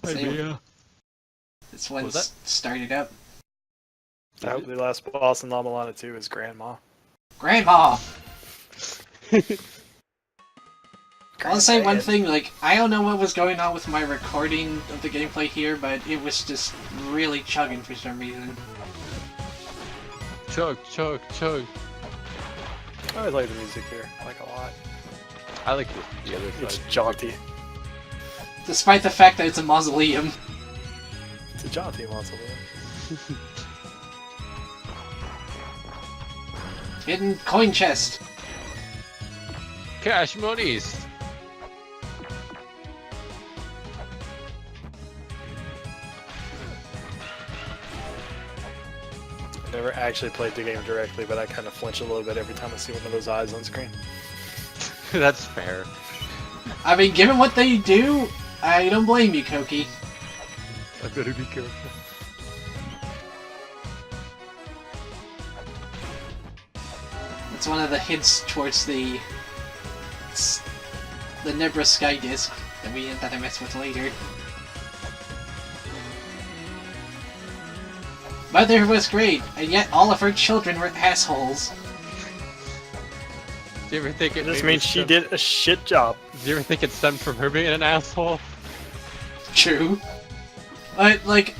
Idea. This one's started up. I hope the last boss in la-mulana 2 is Grandma. Grandma! I'll say one thing, like, I don't know what was going on with my recording of the gameplay here, but it was just really chugging for some reason. Chug, chug, chug. I always like the music here, like a lot. I like the other side. It's jaunty. Despite the fact that it's a mausoleum. It's a jaunty mausoleum. Hidden coin chest. Cash monies. I never actually played the game directly, but I kind of flinch a little bit every time I see one of those eyes on screen. That's fair. I mean, given what they do, I don't blame you, Koki. I better be careful. It's one of the hints towards the Nebra Sky Disc that I mess with later. Mother was great, and yet all of her children were assholes. Do you ever think it This means she did a shit job. Do you ever think it stemmed from her being an asshole? True. But, like,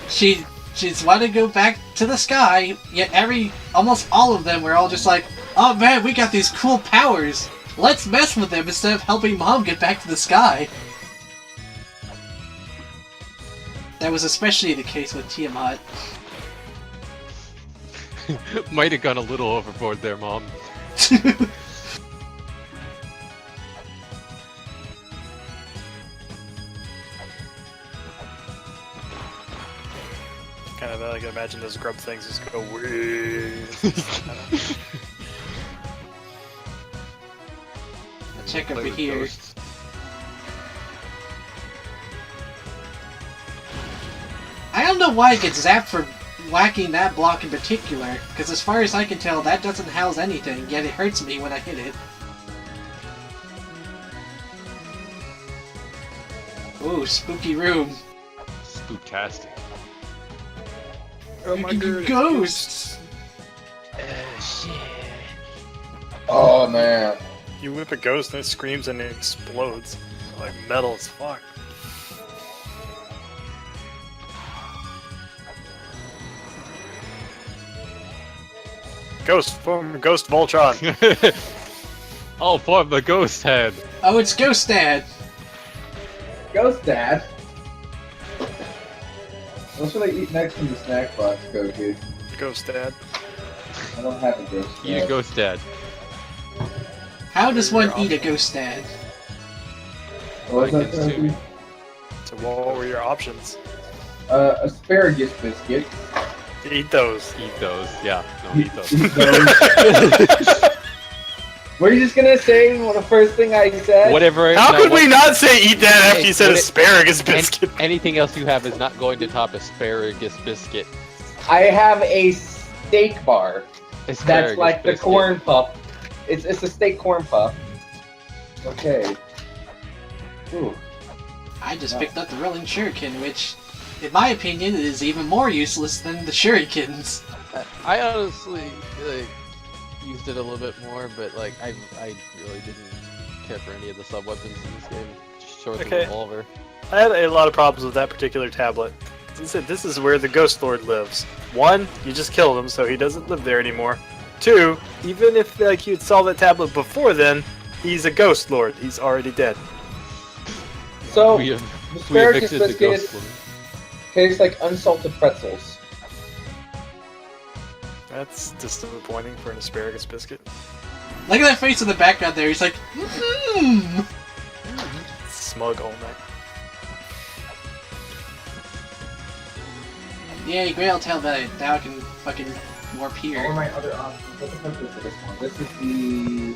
she's wanted to go back to the sky, yet almost all of them were all just like, oh man, we got these cool powers! Let's mess with them instead of helping Mom get back to the sky! That was especially the case with Tiamat. Might have gone a little overboard there, Mom. Kind of I can imagine those grub things just go weird. Check over here. I don't know why I get zapped for whacking that block in particular, because as far as I can tell, that doesn't house anything, yet it hurts me when I hit it. Ooh, spooky room. Spooktastic. Oh my god. Ghosts! Shit. Oh man. You whip a ghost and it screams and it explodes. Like metal as fuck. Ghost form Ghost Voltron. Oh, form the ghost head. Oh, it's Ghost Dad! Ghost Dad. What should I eat next in the snack box, Koki? Ghost Dad. I don't have a ghost Eat a dad. ghost dad. How does one eat a Ghost Dad? What was I that, consume. Koki? So what were your options? Asparagus biscuits. Eat those. Eat those. Yeah, no, eat those. Eat those. Were you just gonna say the first thing I said? Whatever. How no, could we not say eat that after Hey, you said what it- asparagus biscuit? Anything else you have is not going to top asparagus biscuit. I have a steak bar. Asparagus That's like the biscuit. corn puff. It's a steak corn puff. Okay. Ooh. I just picked up the rolling shuriken, which, in my opinion, is even more useless than the shurikens. I honestly used it a little bit more, but like I really didn't care for any of the sub weapons in this game. Just short the Okay. revolver. I had a lot of problems with that particular tablet. He said this is where the Ghost Lord lives. One, you just killed him, so he doesn't live there anymore. Two, even if like you'd saw that tablet before then, he's a Ghost Lord. He's already dead. So, We asparagus evicted the biscuit ghost woman. tastes like unsalted pretzels. That's disappointing for an asparagus biscuit. Look at that face in the background there, he's like, mmm! Smug all night. Yay, Grail Tail Belly, now I can fucking warp What are here. my other options? What the fuck is this one? This is the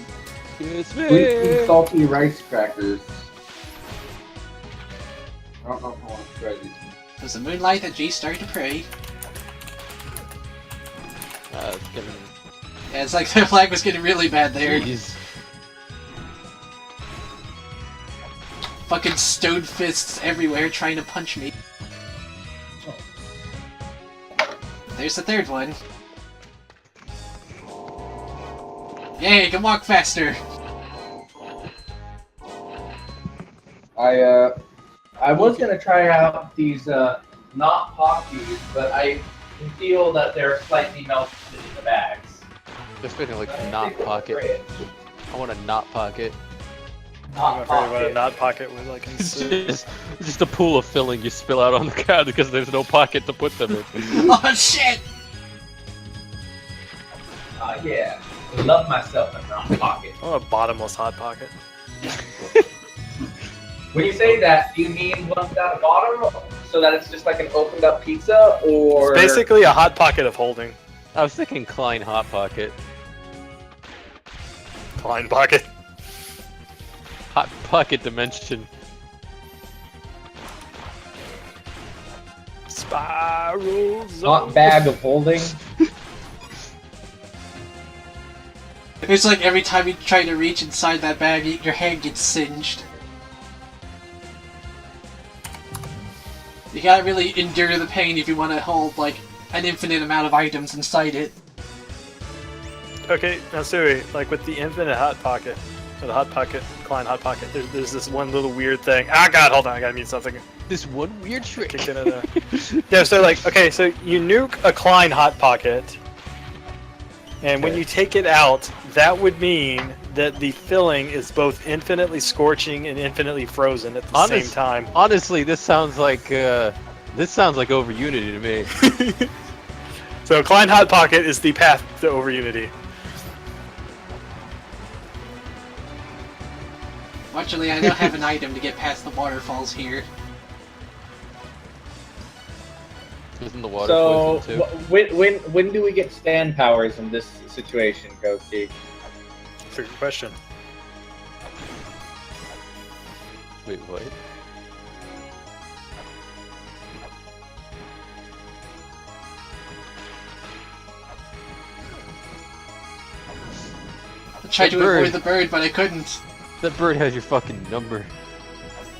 It's sweet and me. salty rice crackers. I don't know if I want to try these. Does the moonlight that G started to pray? It's getting... Yeah, it's like the flag was getting really bad there. Jeez. fucking stone fists everywhere trying to punch me. There's the third one. Yay, I can walk faster! I was gonna try out these not Pockies, but I feel that they're slightly melted in the bags. Just feeling like a knot pocket. I want a knot pocket. I'm afraid what a knot pocket would like ensue. It's just a pool of filling you spill out on the ground because there's no pocket to put them in. Oh shit! Yeah. I love myself a knot pocket. I want a bottomless hot pocket. When you say that, do you mean one without a bottom, so that it's just like an opened up pizza, or It's basically a hot pocket of holding. I was thinking Klein Hot Pocket. Klein pocket. Hot Pocket Dimension. Spirals. hot bag of holding? It's like every time you try to reach inside that bag, your hand gets singed. You gotta really endure the pain if you want to hold, like, an infinite amount of items inside it. Okay, now Sui, like with the infinite hot pocket, or the hot pocket, Klein hot pocket, there's this one little weird thing. Ah, God, hold on, I gotta mute something. This one weird trick. Kick into the... Yeah, so like, okay, so you nuke a Klein hot pocket, and when you take it out, that would mean that the filling is both infinitely scorching and infinitely frozen at the same time. Honestly, this sounds like over Unity to me. So Klein hot pocket is the path to over Unity. Fortunately, I don't have an item to get past the waterfalls here. Isn't the water So, poison too? when do we get stand powers in this situation, Koki? That's a good question. Wait, what? I tried to bird. avoid the bird, but I couldn't. That bird has your fucking number.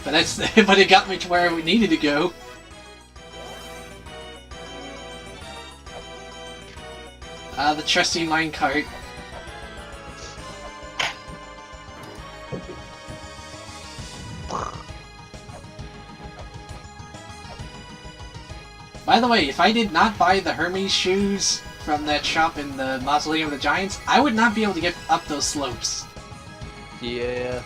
But that's but it got me to where we needed to go. The trusty minecart. By the way, if I did not buy the Hermes shoes from that shop in the Mausoleum of the Giants, I would not be able to get up those slopes. Yeah.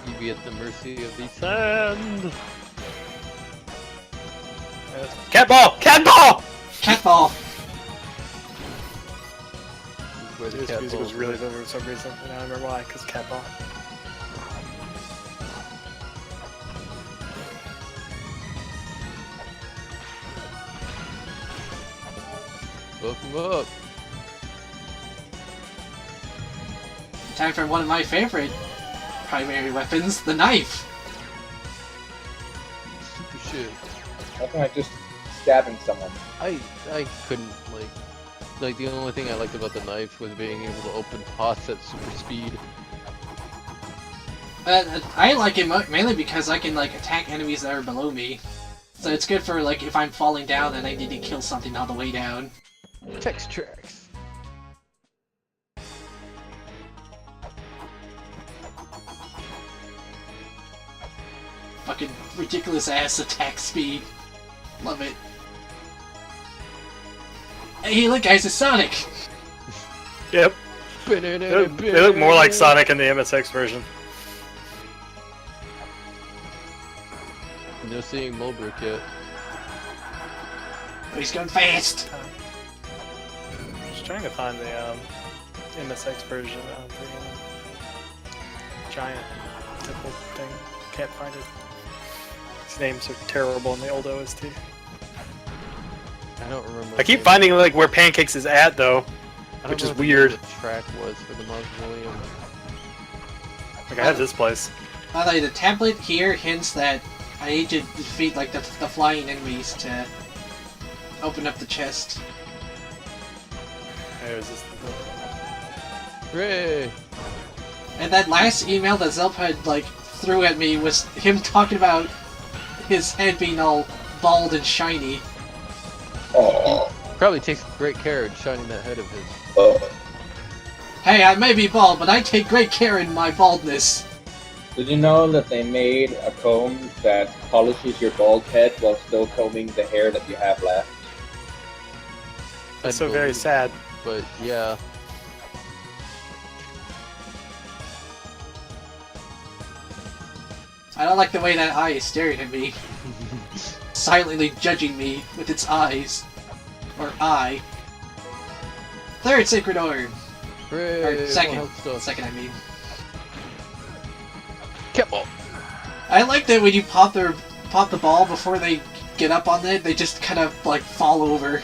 You'd be at the mercy of the sand. Cat ball! Cat ball! Cat ball! This is where the This cat music was balls really live. vivid for some reason, and I don't remember why, because cat ball. Welcome up. Time for one of my favorite primary weapons, the knife. Super shit. Nothing like just stabbing someone. I couldn't like the only thing I liked about the knife was being able to open pots at super speed. I like it mainly because I can like attack enemies that are below me. So it's good for like if I'm falling down and I need to kill something on the way down. Text tracks. Fucking ridiculous ass attack speed. Love it. Hey, look guys, it's Sonic! Yep. They look more like Sonic in the MSX version. No seeing Mulbrick yet. Oh, he's going fast! Just trying to find the MSX version of the giant temple thing. Can't find it. These names are terrible in the old OST. I don't remember. I keep finding like where Pancakes is at though, I don't which is remember weird. what the track was for the mausoleum. Like I have this place. By the way, the tablet here hints that I need to defeat like the flying enemies to open up the chest. There's this. Hooray! And that last email that Zelpad like threw at me was him talking about his head being all bald and shiny. Oh. Probably takes great care in shining that head of his. Hey, I may be bald, but I take great care in my baldness. Did you know that they made a comb that polishes your bald head while still combing the hair that you have left? That's so very sad. But yeah. I don't like the way that eye is staring at me. Silently judging me with its eyes. Or eye. Third Sacred Orb. Or second. Second, I mean. Ketball. I like that when you pop the ball before they get up on it, they just kind of like fall over.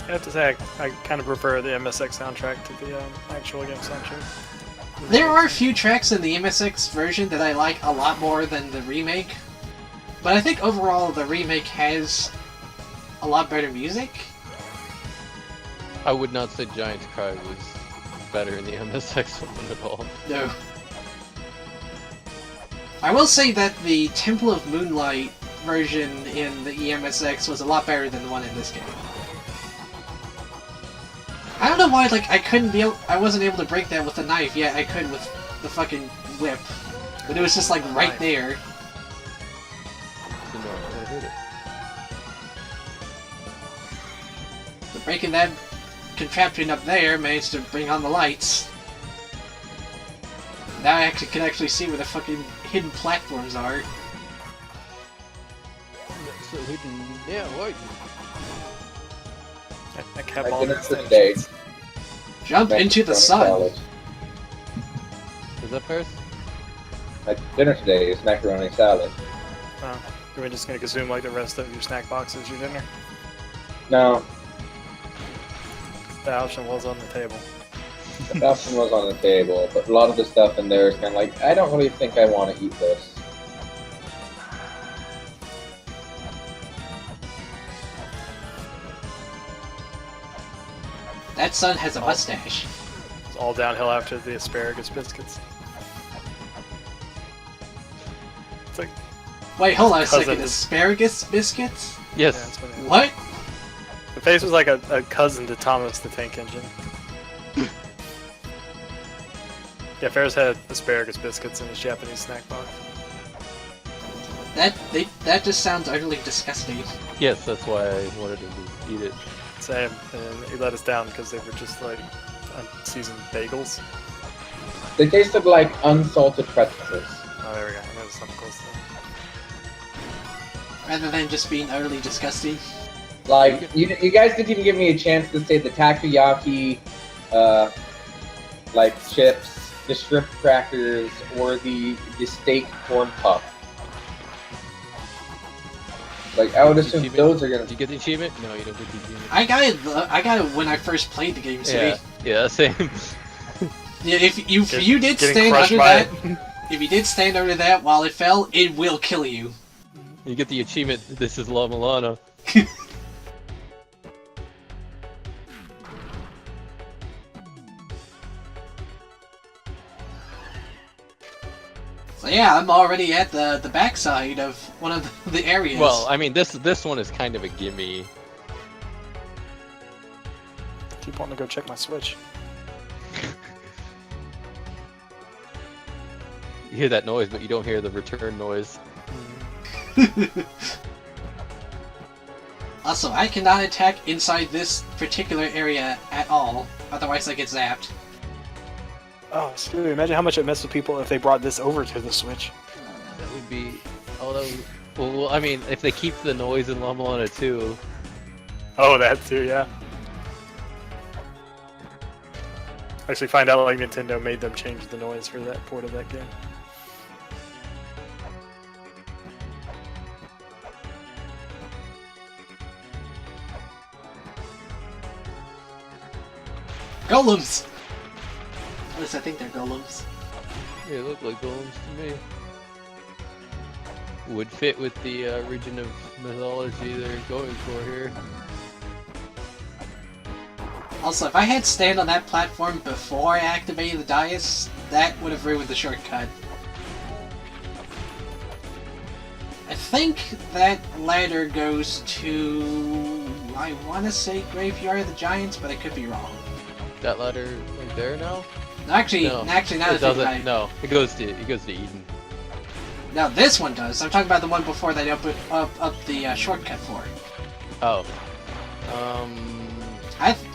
I have to say, I kind of prefer the MSX soundtrack to the actual game soundtrack. There are a few tracks in the MSX version that I like a lot more than the remake, but I think overall the remake has a lot better music. I would not say Giant's Cry was better in the MSX one at all. No. I will say that the Temple of Moonlight version in the EMSX was a lot better than the one in this game. I don't know why, like, I wasn't able to break that with a knife, yet I could with the fucking whip. But it was just, like, right there. Didn't know I hit it. But breaking that contraption up there managed to bring on the lights. Now I can actually see where the fucking hidden platforms are. So hidden, yeah, what? I kept all dinner the today. Jump into the sun! Is that Paris? My dinner today is macaroni salad. You're just gonna consume like the rest of your snack box as your dinner? No, The option was on the table. the option was on the table, but a lot of the stuff in there is kind of like, I don't really think I want to eat this. That son has a mustache. It's all downhill after the asparagus biscuits. It's like, Wait, hold on a Cousin second. is- Asparagus biscuits? yeah, Yes. that's what it is. What? The face was like a cousin to Thomas the Tank Engine. Yeah, Ferris had asparagus biscuits in his Japanese snack box. That just sounds utterly disgusting. Yes, that's why I wanted to eat it. Same, and he let us down because they were just like unseasoned bagels. They tasted like unsalted pretzels. Oh, there we go. I know something close to that. Rather than just being utterly disgusting. Like, you guys didn't even give me a chance to say the takoyaki, like chips, the shrimp crackers, or the steak corn puff. Like, I would assume those are gonna. Did you get the achievement? No, you don't get the achievement. I got it when I first played the game, so Yeah, same. yeah, if you did Getting stand crushed under by that, if you did stand under that while it fell, it will kill you. You get the achievement, this is la-mulana. So yeah, I'm already at the backside of one of the areas. Well, I mean, this one is kind of a gimme. Keep wanting to go check my Switch. You hear that noise, but you don't hear the return noise. Also, I cannot attack inside this particular area at all, otherwise I get zapped. Oh, screw! Imagine how much it messed with people if they brought this over to the Switch. That would be... Although... Well, I mean, if they keep the noise in la-mulana too... Oh, that too, yeah. Actually, find out like Nintendo made them change the noise for that port of that game. Golems! At least I think they're golems. They look like golems to me. Would fit with the region of mythology they're going for here. Also, if I had stand on that platform before I activated the dais, that would have ruined the shortcut. I think that ladder goes to... I want to say Graveyard of the Giants, but I could be wrong. That ladder right there now? Actually, No, now that I it think doesn't. No, it goes to Eden. Now this one does. I'm talking about the one before they up the shortcut for it. Oh.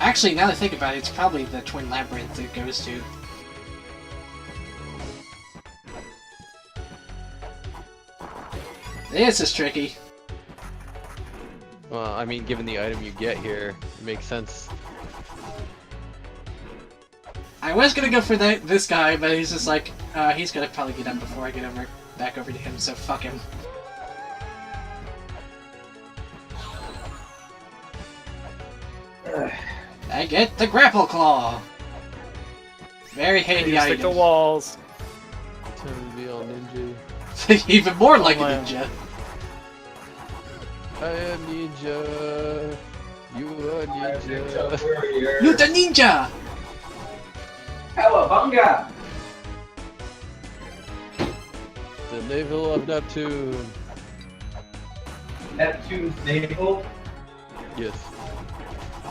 Actually, now that I think about it, it's probably the Twin Labyrinth it goes to. This is tricky. Well, I mean, given the item you get here, it makes sense. I was gonna go for this guy, but he's just like, he's gonna probably get up before I get back over to him, so fuck him. I get the Grapple Claw! Very handy item. Stick to walls. Time to be all ninja. Even more like a ninja. I am ninja. You are ninja. You're the ninja! Cowabunga! The navel of Neptune. Neptune's navel? Yes.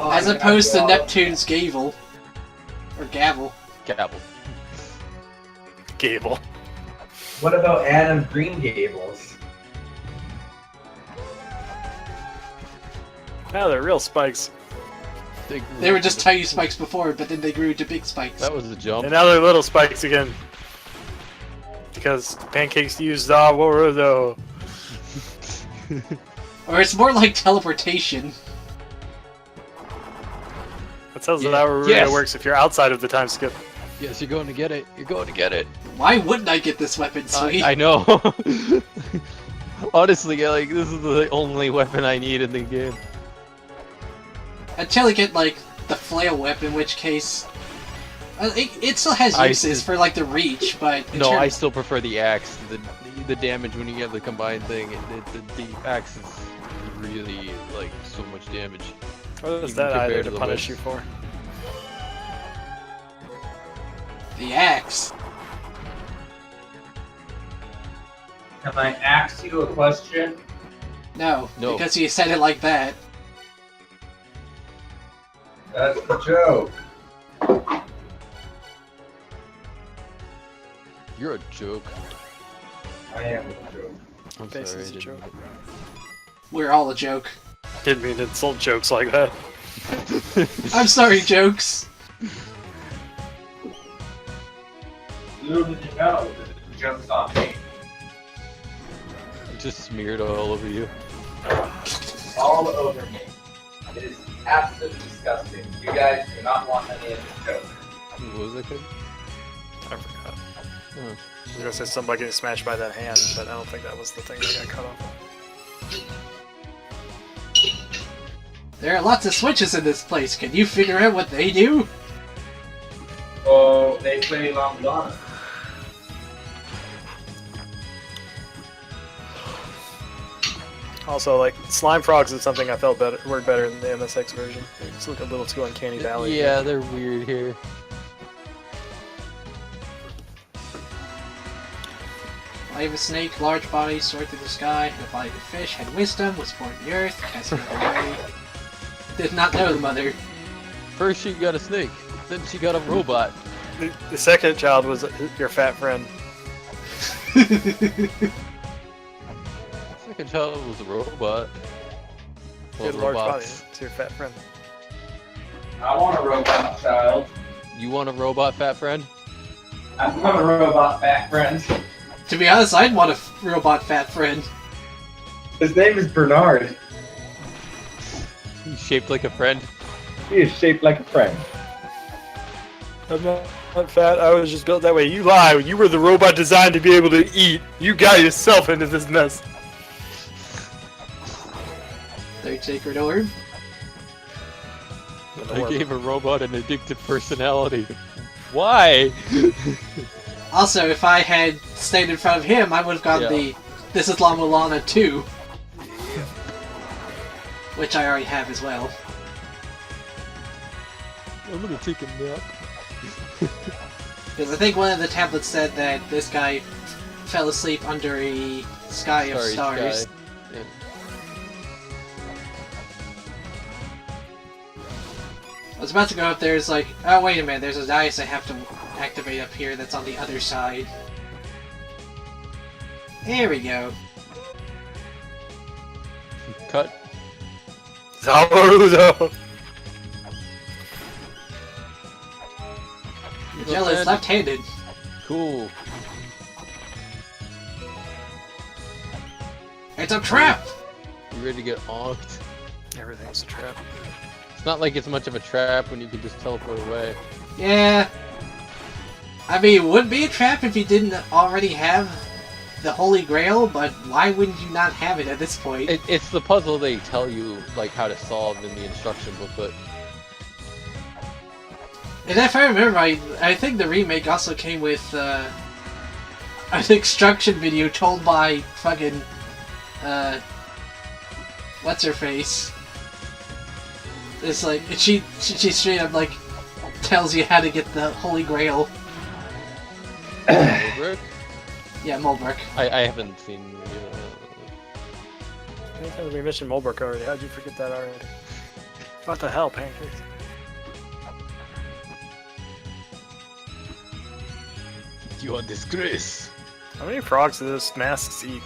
Oh, As opposed to Neptune's gavel. Or gavel. Gabble. Gable. What about Adam Green Gables? Now they're real spikes. They were just tiny spikes before, but then they grew to big spikes. That was a jump. And now they're little spikes again. Because pancakes used though. Or it's more like teleportation. That tells you how it works if you're outside of the time skip. Yes, you're going to get it. You're going to get it. Why wouldn't I get this weapon, Sweet? I know. Honestly, like, this is the only weapon I need in the game. Until I get, like, the flail whip, in which case... It still has uses for, like, the reach, but... No, I still prefer the axe. The damage when you get the combined thing, the axe is really, like, so much damage. What is that either to punish you for? The axe. Can I ask you a question? No, because you said it like that. That's the joke. You're a joke. I am a joke. I'm Face sorry. is a joke. We're all a joke. Didn't mean to insult jokes like that. I'm sorry, jokes. Little did you know that the joke's on me. Just smeared all over you. All over me. It is absolutely disgusting. You guys do not want any of this joke. What was that kid? I forgot. Oh. I was gonna say somebody getting smashed by that hand, but I don't think that was the thing that got cut off. There are lots of switches in this place. Can you figure out what they do? Oh, they play la-mulana. Also, like, slime frogs is something I felt worked better in the MSX version. They just look a little too uncanny valley. Yeah, they're weird here. Body of a snake, large body, soared through the sky, the body of a fish, had wisdom, was born in the earth, casting away. Did not know the mother. First she got a snake, then she got a robot. The second child was your fat friend. Second child was a robot. He had a large body. It's your fat friend. I want a robot child. You want a robot fat friend? I want a robot fat friend. To be honest, I'd want a robot fat friend. His name is Bernard. He's shaped like a friend. He is shaped like a friend. I'm not fat, I was just built that way. You lie, you were the robot designed to be able to eat. You got yourself into this mess. Third sacred orb. I gave a robot an addictive personality. Why? Also, if I had stayed in front of him, I would have gotten the This is la-mulana 2. Which I already have as well. I'm gonna take a nap. Because I think one of the tablets said that this guy fell asleep under a sky of stars. Sky. Yeah. I was about to go up there, it's like, oh wait a minute, there's a dice I have to activate up here that's on the other side. There we go. Cut. Zawarudo! Magella is left-handed. Cool. It's a trap! You ready to get onked? Everything's a trap. It's not like it's much of a trap when you can just teleport away. Yeah. I mean, it would be a trap if you didn't already have the Holy Grail, but why wouldn't you not have it at this point? It's the puzzle they tell you like how to solve in the instruction booklet. And if I remember right, I think the remake also came with an instruction video told by fucking what's her face? It's like she straight up like tells you how to get the Holy Grail. Mulbrook? Yeah, Mulbrook. I haven't seen. Anytime we mentioned Mulbrook already, how'd you forget that already? What the hell, Pancakes? You are disgrace. How many frogs do those masks eat?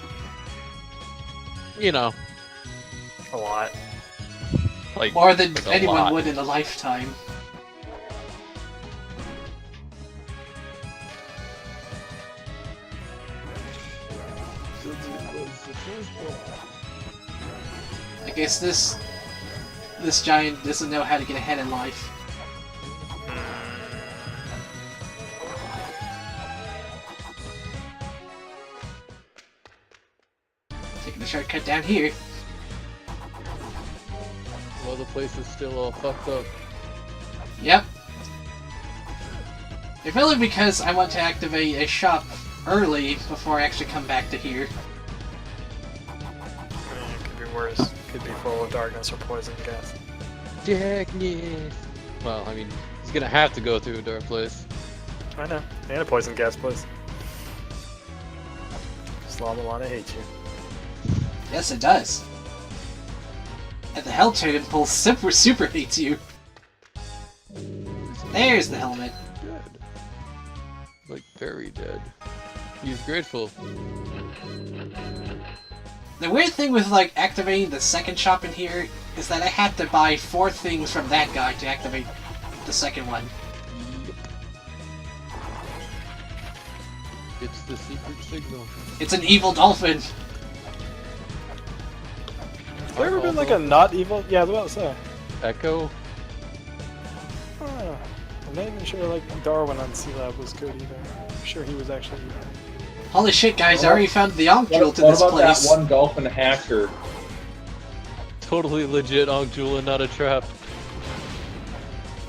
You know, A lot. like More than a anyone lot. would in a lifetime. I guess this giant doesn't know how to get ahead in life. Taking the shortcut down here. Well, the place is still all fucked up. Yep. If only because I want to activate a shop early before I actually come back to here. It could be worse. It could be full of darkness or poison gas. Darkness. Well, I mean, he's gonna have to go through a dark place. I know. And a poison gas place. la-mulana hates you. Yes, it does. And the Hell Totem Pulse super hates you. There's the helmet. Dead. Like, very dead. He's grateful. The weird thing with, like, activating the second shop in here is that I had to buy 4 things from that guy to activate the second one. It's the secret signal. It's an evil dolphin. Has there ever been like a not evil? Yeah, I was about to say. Echo? I'm not even sure like Darwin on C-Lab was good either. I'm sure he was actually evil. Holy shit, guys, I already found the Ankh Jewel to What this about place. that one dolphin hacker? Totally legit Ankh Jewel and not a trap.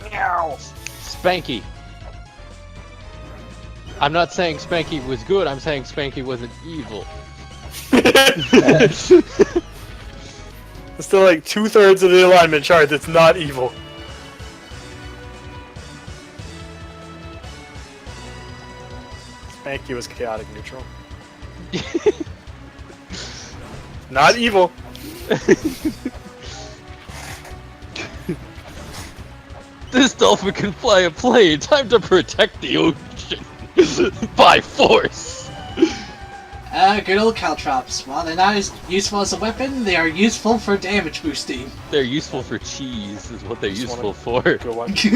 Meow. Spanky. I'm not saying Spanky was good, I'm saying Spanky wasn't evil. It's still like 2/3 of the alignment chart that's not evil. Spanky was chaotic neutral. Not evil. This dolphin can fly a plane. Time to protect the ocean by force. Good old Caltrops. While they're not as useful as a weapon, they are useful for damage boosting. They're useful for cheese, is what they're Just useful for. Go watch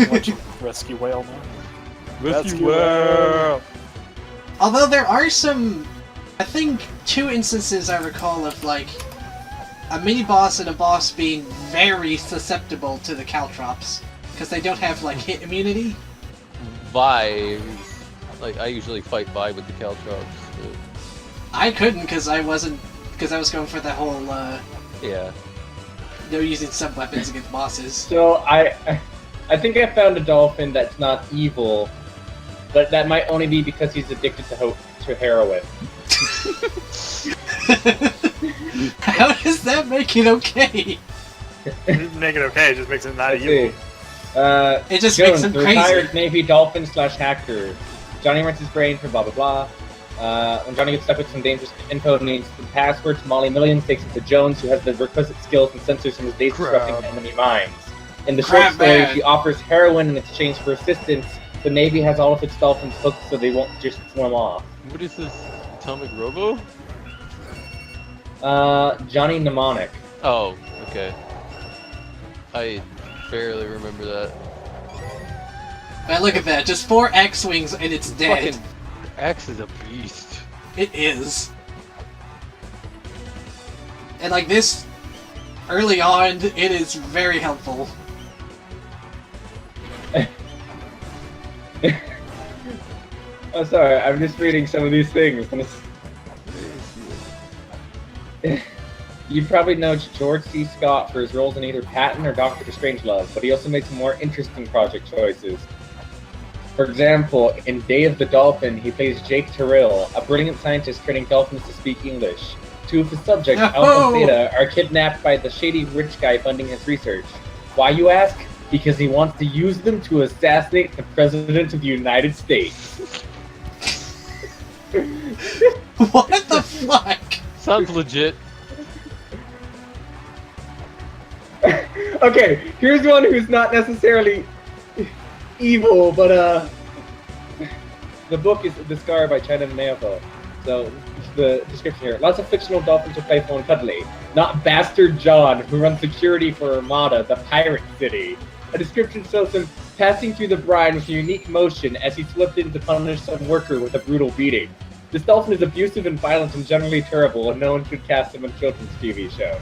Rescue Whale now. Rescue Whale. Although there are some, I think, 2 instances I recall of, like, a mini-boss and a boss being very susceptible to the Caltrops. Because they don't have, like, hit immunity. Vibes. Like, I usually fight vibe with the Caltrops. I couldn't because I was going for the whole, Yeah. no using sub-weapons against bosses. So I think I found a dolphin that's not evil, but that might only be because he's addicted to heroin. How does that make it okay? Make it okay, it just makes it not Let's evil. see. It just Jones, makes him the crazy. retired Navy dolphin / hacker. Johnny rents his brain for blah blah blah. When Johnny gets stuck with some dangerous info, needs the password to Molly Millions, takes it to Jones, who has the requisite skills and sensors from his days disrupting enemy minds. In the short story, she offers heroin in exchange for assistance. The Navy has all of its dolphins hooked so they won't just swim off. What is this? Atomic Robo? Johnny Mnemonic. Oh, okay. I barely remember that. Man, look at that. Just 4 X-Wings and it's dead. Fucking X is a beast. It is. And like this, early on, it is very helpful. Oh, sorry, I'm just reading some of these things. You probably know George C. Scott for his roles in either Patton or Doctor Strangelove, but he also made some more interesting project choices. For example, in Day of the Dolphin, he plays Jake Terrell, a brilliant scientist training dolphins to speak English. 2 of his subjects, Alpha and Theta, are kidnapped by the shady rich guy funding his research. Why, you ask? Because he wants to use them to assassinate the President of the United States. What the fuck? Sounds legit. Okay, here's one who's not necessarily evil, but the book is The Scar by China Neovo. So, the description here. Lots of fictional dolphins are playful and cuddly. Not Bastard John, who runs security for Armada, the pirate city. A description shows him passing through the brine with a unique motion as he slipped in to punish some worker with a brutal beating. This dolphin is abusive and violent and generally terrible, and no one should cast him in children's TV show.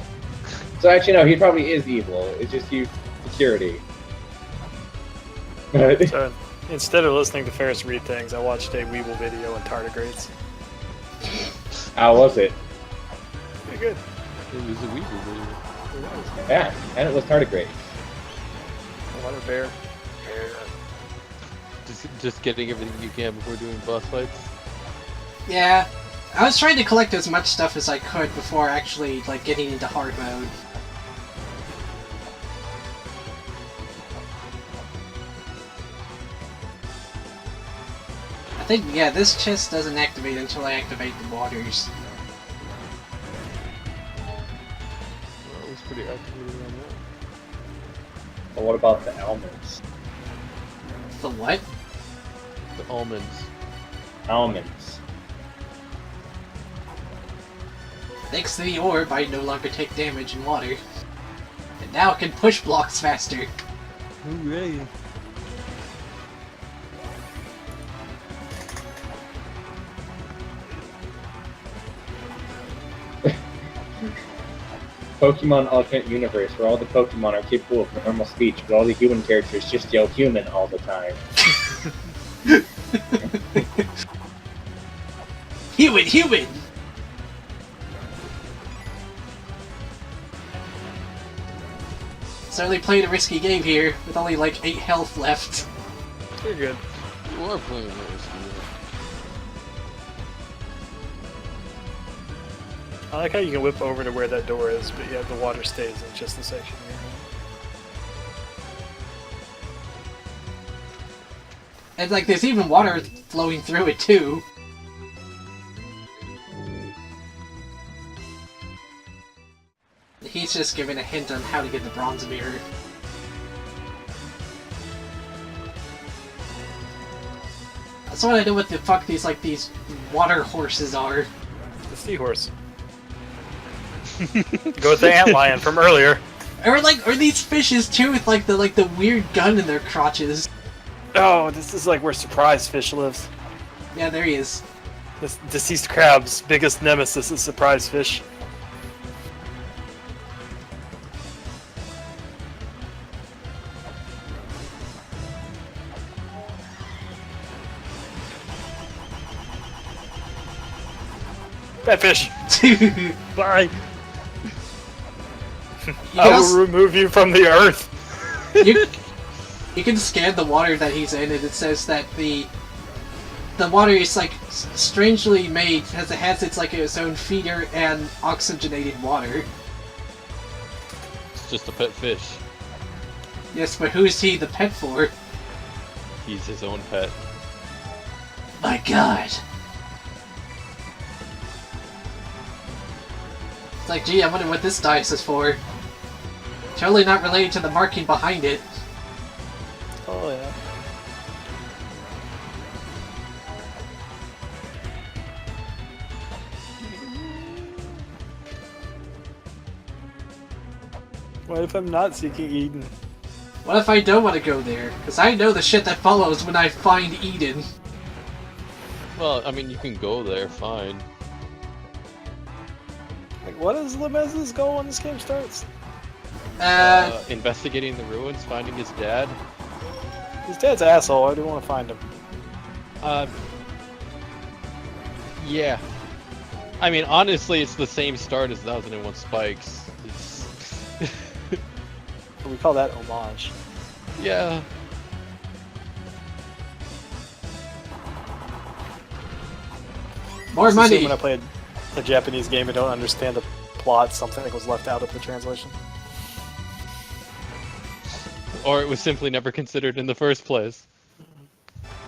So actually, no, he probably is evil. It's just used security. So instead of listening to Ferris read things, I watched a Weeble video on tardigrades. How was it? Pretty good. It was a Weeble video. Yeah, and it was tardigrade. Water bear. Just getting everything you can before doing boss fights. Yeah. I was trying to collect as much stuff as I could before actually, like, getting into hard mode. I think, yeah, this chest doesn't activate until I activate the waters. Well, it was pretty activated on that. But what about the almonds? The what? The almonds. Almonds. Thanks to the orb, I no longer take damage in water. And now I can push blocks faster. Hooray! Pokemon Alternate Universe, where all the Pokemon are capable of normal speech, but all the human characters just yell human all the time. Human! Certainly played a risky game here, with only like 8 health left. You're good. You are playing that risky. I like how you can whip over to where that door is, but yeah, the water stays in just the section you're in. And like, there's even water flowing through it too. He's just giving a hint on how to get the bronze mirror. That's what I know what the fuck these water horses are. The seahorse. Go with the antlion from earlier. Or these fishes too, with like the weird gun in their crotches. Oh, this is like where Surprise Fish lives. Yeah, there he is. This deceased crab's biggest nemesis is Surprise Fish. Bad fish! Bye! I will remove you from the earth! You can scan the water that he's in, and it says that the water is like strangely made, has its own feeder and oxygenated water. It's just a pet fish. Yes, but who is he the pet for? He's his own pet. My god. It's like, gee, I wonder what this dice is for. Totally not related to the marking behind it. Oh yeah. What if I'm not seeking Eden? What if I don't want to go there? Because I know the shit that follows when I find Eden. Well, I mean, you can go there, fine. Like, what is Lemez's goal when this game starts? Investigating the ruins, finding his dad. His dad's an asshole. I do want to find him. Yeah. I mean, honestly, it's the same start as 1001 Spikes. It's... We call that homage. yeah. More It's the same money! when I play a Japanese game and don't understand the plot, something that was left out of the translation. Or it was simply never considered in the first place.